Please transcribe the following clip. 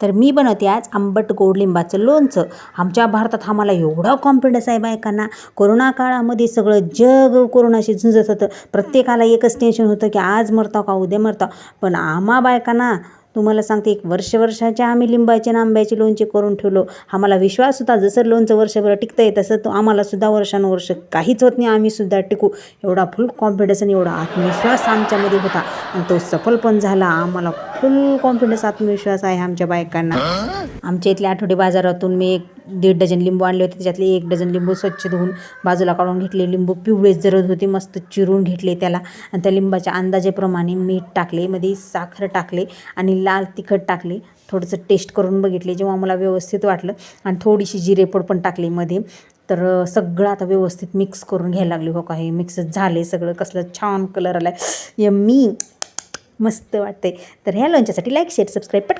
तर मी बनवते आज आंबट गोड लिंबाचं लोणचं. आमच्या भारतात आम्हाला एवढा कॉन्फिडन्स आहे बायकांना. कोरोना काळामध्ये सगळं जग कोरोनाशी झुंजत होतं. प्रत्येकाला एकच टेन्शन होतं की आज मरता का उद्या मरता. पण आम्हा बायकांना तुम्हाला सांगते, एक वर्षाच्या आम्ही लिंबाचे आणि आंब्याचे लोणचे करून ठेवलो. आम्हाला विश्वास होता जसं लोणचं वर्षभर टिकतंय तसं तो आम्हालासुद्धा वर्षानुवर्ष काहीच होत नाही, आम्हीसुद्धा टिकू. एवढा फुल कॉन्फिडन्स आणि एवढा आत्मविश्वास आमच्यामध्ये होता आणि तो सफल पण झाला. आम्हाला फुल कॉन्फिडन्स आत्मविश्वास आहे आमच्या बायकांना. आमच्या इथल्या आठवडे बाजारातून मी 1.5 डझन लिंबू आणले होते. त्याच्यातले 1 डझन लिंबू स्वच्छ धुवून बाजूला काढून घेतले. लिंबू पिवळेच जरद होते, मस्त चिरून घेतले त्याला आणि त्या लिंबाच्या अंदाजेप्रमाणे मीठ टाकले, मध्ये साखर टाकले आणि लाल तिखट टाकले. थोडंसं टेस्ट करून बघितले, जेव्हा मला व्यवस्थित वाटलं आणि थोडीशी जिरेपूड पण टाकली मध्ये. तर सगळं आता व्यवस्थित मिक्स करून घ्यायला लागले. हो का, हे मिक्स झाले सगळं. कसलं छान कलर आला, यम्मी, मस्त वाटते. तर ह्या लोणच्यासाठी लाईक शेअर सबस्क्राईब पट